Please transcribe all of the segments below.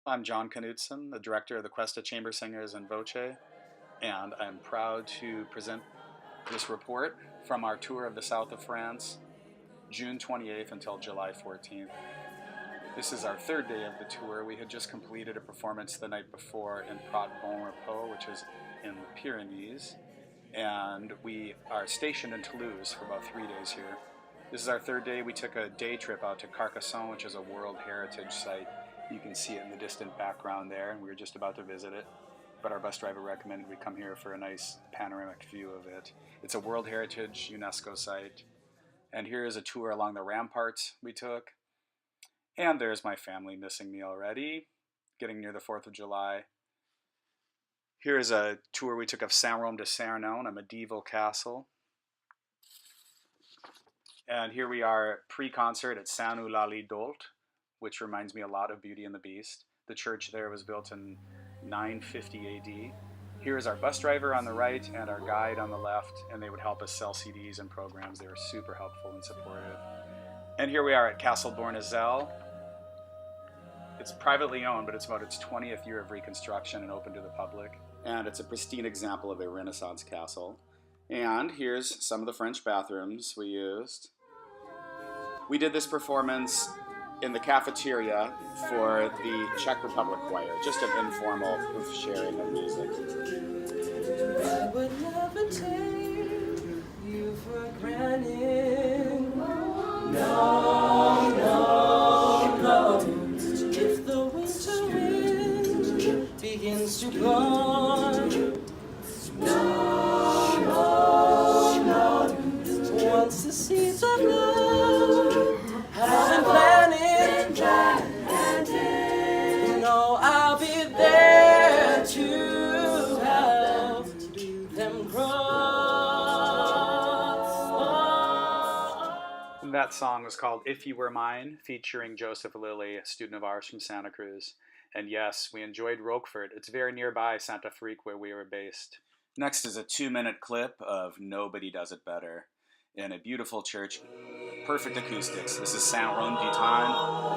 I'm John Knudsen, the director of the Cuesta Chamber Singers and Voce, and I'm proud to present this report from our tour of the south of France, June 28th until July 14th. This is our third day of the tour. We had just completed a performance the night before in Prat Bon Repos, which is in the Pyrenees, and we are stationed in Toulouse for about 3 days here. This is our third day. We took a day trip out to Carcassonne, which is a World Heritage Site. You can see it in the distant background there, and we were just about to visit it. But our bus driver recommended we come here for a nice panoramic view of it. It's a World Heritage UNESCO site. And here is a tour along the ramparts we took. And there's my family missing me already, getting near the 4th of July. Here is a tour we took of Saint-Rome de Cernon, a medieval castle. And here we are pre-concert at Saint-Eulalie-d'Olt, which reminds me a lot of Beauty and the Beast. The church there was built in 950 AD. Here is our bus driver on the right and our guide on the left, and they would help us sell CDs and programs. They were super helpful and supportive. And here we are at Castle Bournazel. It's privately owned, but it's about its 20th year of reconstruction and open to the public. And it's a pristine example of a Renaissance castle. And here's some of the French bathrooms we used. We did this performance in the cafeteria for the Czech Republic Choir, just an informal sharing of music. I would never take you for granted. No, no, no. If the winter wind begins to blow, no, no, no. Once the seeds of love have been planted, you know I'll be there to help them grow. And that song was called If You Were Mine, featuring Joseph Lilly, a student of ours from Santa Cruz. And yes, we enjoyed Roquefort. It's very nearby Santa Frique, where we were based. Next is a 2-minute clip of Nobody Does It Better in a beautiful church. Perfect acoustics. This is Saint-Rome-du-Tarn.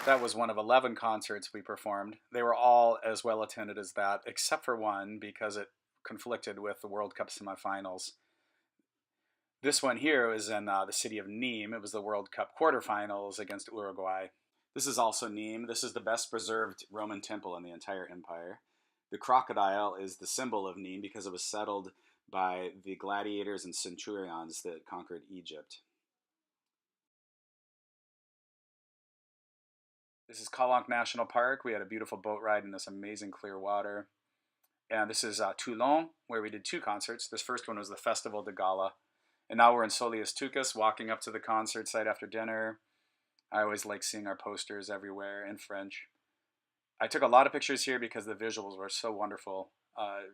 That was one of 11 concerts we performed. They were all as well attended as that, except for one because it conflicted with the World Cup semifinals. This one here was in the city of Nîmes. It was the World Cup quarterfinals against Uruguay. This is also Nîmes. This is the best preserved Roman temple in the entire empire. The crocodile is the symbol of Nîmes because it was settled by the gladiators and centurions that conquered Egypt. This is Kalank National Park. We had a beautiful boat ride in this amazing clear water. And this is Toulon, where we did 2 concerts. This first one was the Festival de Gala. And now we're in Solius Tucas, walking up to the concert site after dinner. I always like seeing our posters everywhere in French. I took a lot of pictures here because the visuals were so wonderful.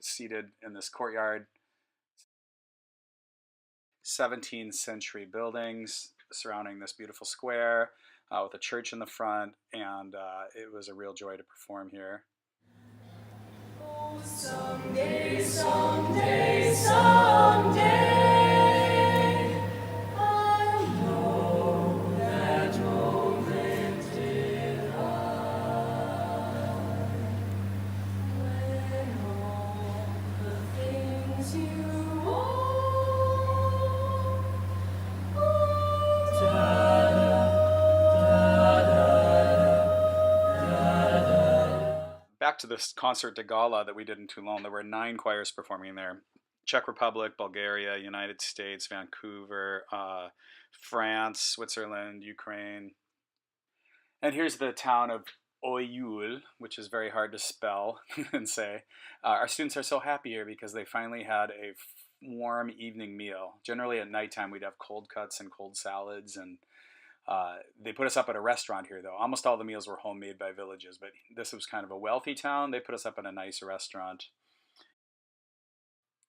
Seated in this courtyard, 17th century buildings surrounding this beautiful square with a church in the front, and it was a real joy to perform here. Oh, someday, someday, someday, I know that moment will arrive when all the things you Back to this concert de gala that we did in Toulon, there were 9 choirs performing there. Czech Republic, Bulgaria, United States, Vancouver, France, Switzerland, Ukraine. And here's the town of Oyul, which is very hard to spell and say. Our students are so happy here because they finally had a warm evening meal. Generally at nighttime we'd have cold cuts and cold salads, and they put us up at a restaurant here, though. Almost all the meals were homemade by villages, but this was kind of a wealthy town. They put us up in a nice restaurant.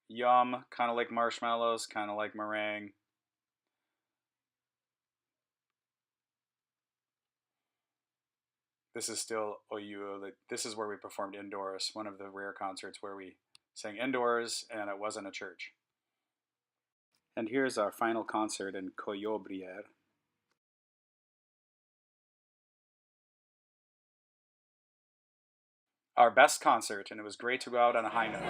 Yum, kind of like marshmallows, kind of like meringue. This is still Oyu. This is where we performed indoors, one of the rare concerts where we sang indoors and it wasn't a church. And here's our final concert in Coyobrière. Our best concert, and it was great to go out on a high note.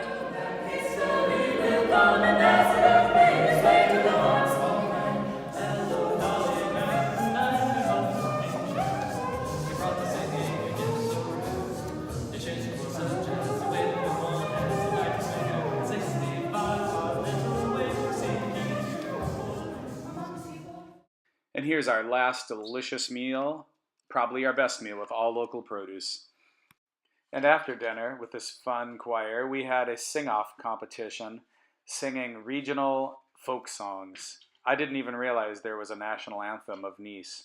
And here's our last delicious meal, probably our best meal with all local produce. And after dinner, with this fun choir, we had a sing-off competition singing regional folk songs. I didn't even realize there was a national anthem of Nice.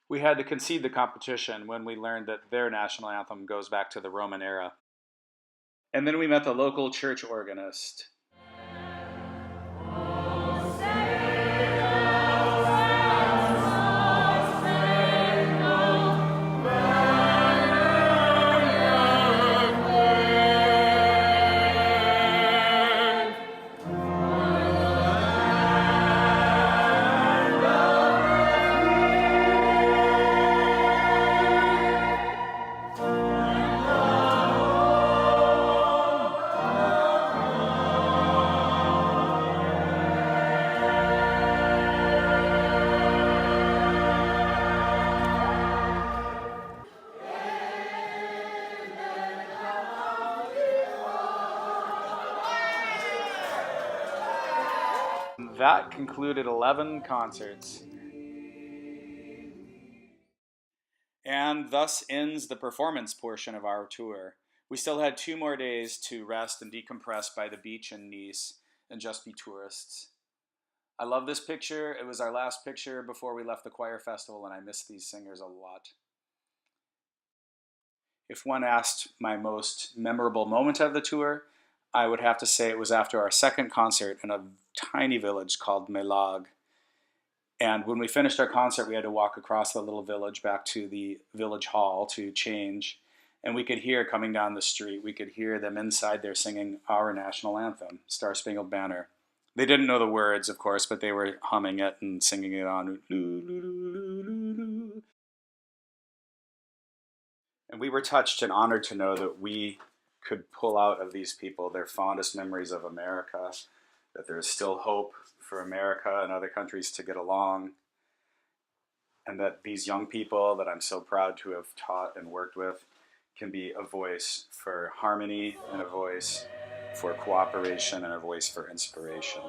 We had to concede the competition when we learned that their national anthem goes back to the Roman era. And then we met the local church organist. That concluded 11 concerts. And thus ends the performance portion of our tour. We still had 2 more days to rest and decompress by the beach in Nice and just be tourists. I love this picture. It was our last picture before we left the choir festival, and I miss these singers a lot. If one asked my most memorable moment of the tour, I would have to say it was after our second concert in a tiny village called Melag. And when we finished our concert, we had to walk across the little village back to the village hall to change. And we could hear coming down the street, we could hear them inside there singing our national anthem, Star Spangled Banner. They didn't know the words, of course, but they were humming it and singing it on. And we were touched and honored to know that we could pull out of these people their fondest memories of America, that there is still hope for America and other countries to get along, and that these young people that I'm so proud to have taught and worked with can be a voice for harmony and a voice for cooperation and a voice for inspiration.